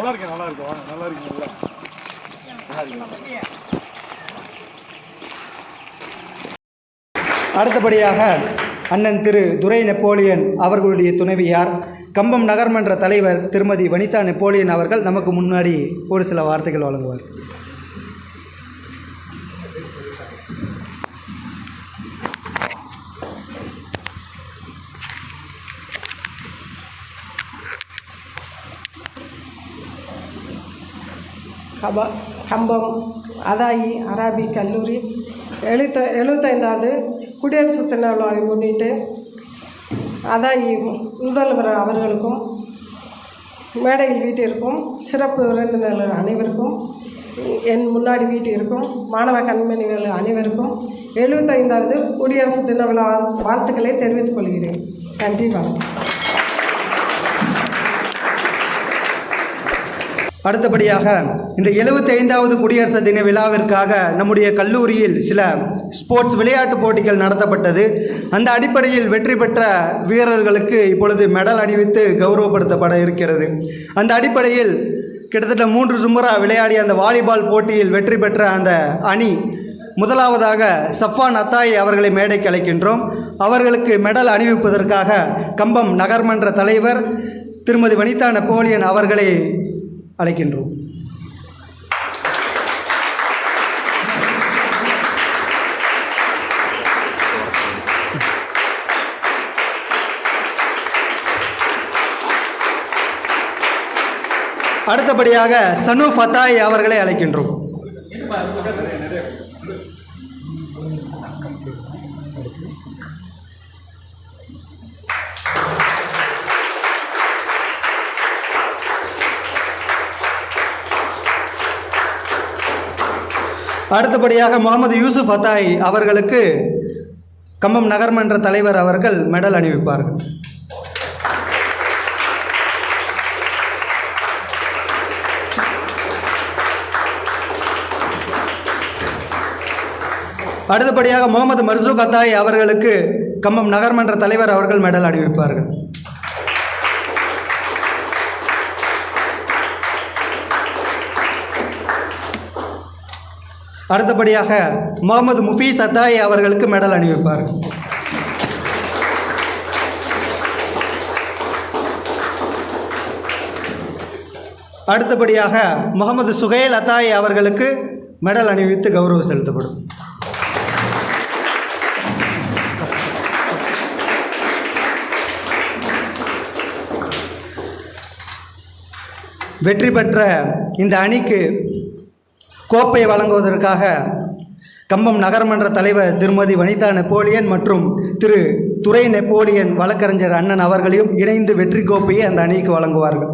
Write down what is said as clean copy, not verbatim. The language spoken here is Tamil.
நல்லா இருக்கு வாங்க, நல்லா இருக்கு அடுத்தபடியாக அண்ணன் திரு துரை நெப்போலியன் அவர்களுடைய துணைவியார் கம்பம் நகர்மன்ற தலைவர் திருமதி வனிதா நெப்போலியன் அவர்கள் நமக்கு முன்னாடி ஒரு சில வார்த்தைகள் வழங்குவார். கம்பம் அதாயி அரபிக் கல்லூரி 75வது குடியரசு தின விழாவை முன்னிட்டு அதாயி முதல்வர் அவர்களுக்கும் மேடையில் வீட்டிற்கும் சிறப்பு விருந்தினர்கள் அனைவருக்கும் என் முன்னாடி வீட்டிற்கும் மாணவ கண்மணிகள் அனைவருக்கும் 75வது குடியரசு தின விழா வாழ்த்துக்களை தெரிவித்துக் கொள்கிறேன். நன்றி, வணக்கம். அடுத்தபடியாக இந்த 75வது குடியரசு தின விழாவிற்காக நம்முடைய கல்லூரியில் சில ஸ்போர்ட்ஸ் விளையாட்டு போட்டிகள் நடத்தப்பட்டது. அந்த அடிப்படையில் வெற்றி பெற்ற வீரர்களுக்கு இப்பொழுது மெடல் அணிவித்து கௌரவப்படுத்தப்பட இருக்கிறது. அந்த அடிப்படையில் கிட்டத்தட்ட 3 சும்பரா விளையாடிய அந்த வாலிபால் போட்டியில் வெற்றி பெற்ற அந்த அணி முதலாவதாக சஃபான் அத்தாய் அவர்களை மேடைக்கு அழைக்கின்றோம். அவர்களுக்கு மெடல் அணிவிப்பதற்காக கம்பம் நகர்மன்ற தலைவர் திருமதி வனிதா நெப்போலியன் அவர்களை அழைக்கின்றோம். அடுத்தபடியாக சனு ஃபத்தாய் அவர்களை அழைக்கின்றோம். அடுத்தபடியாக முகமது யூசுப் ஃபத்தாய் அவர்களுக்கு கம்பம் நகர்மன்ற தலைவர் அவர்கள் மெடல் அணிவிப்பார்கள். அடுத்தபடியாக முகமது மர்சூக் அத்தாய் அவர்களுக்கு கம்பம் நகர்மன்ற தலைவர் அவர்கள் மெடல் அணிவிப்பார்கள். அடுத்தபடியாக முகமது முஃபீஸ் அத்தாய் அவர்களுக்கு மெடல் அணிவிப்பார். அடுத்தபடியாக முகமது சுஹேல் அத்தாய் அவர்களுக்கு மெடல் அணிவித்து கௌரவம் செலுத்தப்படும். வெற்றி பெற்ற இந்த அணிக்கு கோப்பை வழங்குவதற்காக கம்பம் நகர்மன்ற தலைவர் திருமதி வனிதா நெப்போலியன் மற்றும் திரு துரை நெப்போலியன் வழக்கறிஞர் அண்ணன் அவர்களையும் இணைந்து வெற்றி கோப்பையை அந்த அணிக்கு வழங்குவார்கள்.